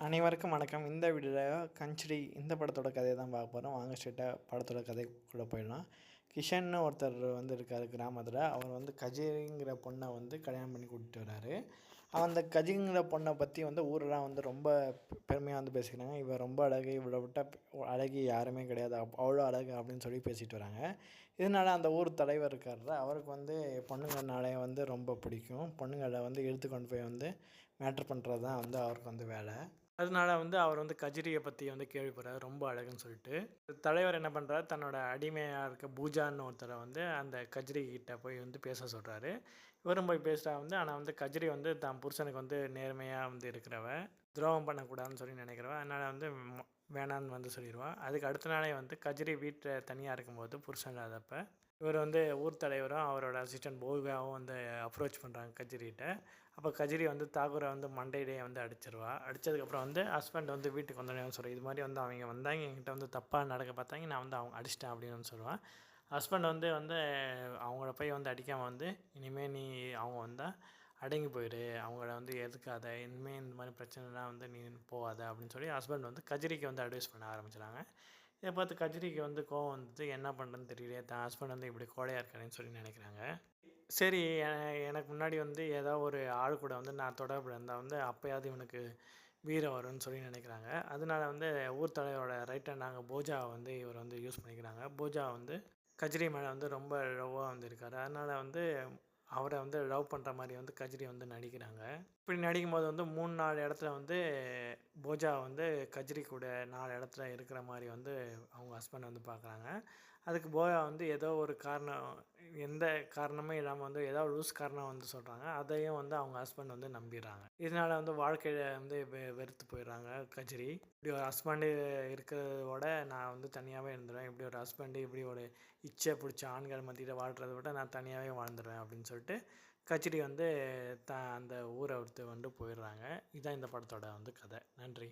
அனைவருக்கும் வணக்கம். இந்த வீடியோவில் கஞ்சரி இந்த படத்தோட கதையை தான் பார்க்க போகிறோம். வாங்க ஸ்ட்ரெயிட்டாக படத்தோட கதைக்குள்ளே போயிடலாம். கிஷன்னு ஒருத்தர் இருக்கார் கிராமத்தில். அவர் கஜேரிங்கிற பொண்ணை கல்யாணம் பண்ணி கூட்டிகிட்டு வராரு. அந்த கஜிங்கிற பொண்ணை பற்றி ஊரெலாம் ரொம்ப பெருமையாக பேசிக்கிறாங்க. இவன் ரொம்ப அழகு, இவளை விட்டால் அழகி யாருமே கிடையாது, அவ்வளோ அழகு அப்படின்னு சொல்லி பேசிகிட்டு வராங்க. இதனால் அந்த ஊர் தலைவர் இருக்கார்ல, அவருக்கு பொண்ணுங்கனாலே ரொம்ப பிடிக்கும். பொண்ணுங்களை இழுத்து கொண்டு போய் மேட்ரு பண்ணுறது தான் அவருக்கு வேலை. அதனால அவர் கஜிரியை பற்றி கேள்விப்படுறாரு, ரொம்ப அழகுன்னு சொல்லிட்டு. தலைவர் என்ன பண்ணுறாரு, தன்னோட அடிமையாக இருக்க பூஜான்னு ஒருத்தரை அந்த கஜிரி கிட்ட போய் பேச சொல்கிறாரு. இவரும் போய் பேசுகிறா. ஆனால் கஜிரி தான் புருஷனுக்கு நேர்மையாக இருக்கிறவ, துரோகம் பண்ணக்கூடாதுன்னு சொல்லி நினைக்கிறவ. அதனால் வேணான்னு சொல்லிடுவான். அதுக்கு அடுத்த நாளே கஜிரி வீட்டில் தனியாக இருக்கும்போது புருஷன் இல்லாதப்போ இவர் ஊர் தலைவரும் அவரோட அசிஸ்டன்ட் போகாவும் அப்ரோச் பண்ணுறாங்க கஜிரிகிட்ட. அப்போ கஜிரி தாகூரை மண்டையிலே அடிச்சிருவா. அடித்ததுக்கப்புறம் ஹஸ்பண்ட் வீட்டுக்கு வந்தோடனே சொல்கிறேன், இது மாதிரி அவங்க வந்தாங்க, என்கிட்ட தப்பாக நடக்க பார்த்தாங்க, நான் அவங்க அடிச்சிட்டேன் அப்படின்னு சொல்லுவான். ஹஸ்பண்ட் அவங்கள போய் அடிக்காமல் இனிமேல் நீ அவங்க வந்தால் அடங்கி போயிடு, அவங்கள எதுக்காத, இனிமேல் இந்த மாதிரி பிரச்சனைலாம் நீ போகாத அப்படின்னு சொல்லி ஹஸ்பண்ட் கஜிரிக்கு அட்வைஸ் பண்ண ஆரம்பிச்சிடாங்க. இதை பார்த்து கஜிரிக்கு கோவம் என்ன பண்ணுறதுன்னு தெரியலையே, தான் ஹஸ்பண்ட் இப்படி கோழையாக இருக்காருன்னு சொல்லி நினைக்கிறாங்க. சரி, எனக்கு முன்னாடி ஏதோ ஒரு ஆள் கூட நான் தொடர்பு இருந்தால் அப்போயாவது இவனுக்கு வீரம் வரும்னு சொல்லி நினைக்கிறாங்க. அதனால ஊர் தலைவரோட ரைட் ஹேண்டாங்க போஜாவை இவர் யூஸ் பண்ணிக்கிறாங்க. போஜா கஜிரி மேலே ரொம்ப லவ்வாக இருக்கார். அதனால் அவரை லவ் பண்ணுற மாதிரி கஜிரி நடிக்கிறாங்க. இப்படி நடிக்கும்போது 3-4 இடத்துல போஜா கஜிரி கூட 4 இடத்துல இருக்கிற மாதிரி அவங்க ஹஸ்பண்ட் பார்க்குறாங்க. அதுக்கு போஜா ஏதோ ஒரு காரணம், எந்த காரணமே இல்லாமல் ஏதோ லூஸ் காரணம் சொல்கிறாங்க. அதையும் அவங்க ஹஸ்பண்ட் நம்பிடுறாங்க. இதனால் வாழ்க்கையில் வெறுத்து போயிடுறாங்க கஜிரி. இப்படி ஒரு ஹஸ்பண்டு இருக்கிறதோட நான் தனியாகவே இருந்துடுவேன், இப்படி ஒரு ஹஸ்பண்டு இப்படி ஒரு இச்சை பிடிச்ச ஆண்கள் மத்தியில் வாழ்கிறத விட நான் தனியாகவே வாழ்ந்துடுவேன் அப்படின்னு சொல்லிட்டு கஜிரி அந்த ஊரை விட்டு போயிடுறாங்க. இதுதான் இந்த படத்தோட கதை. நன்றி.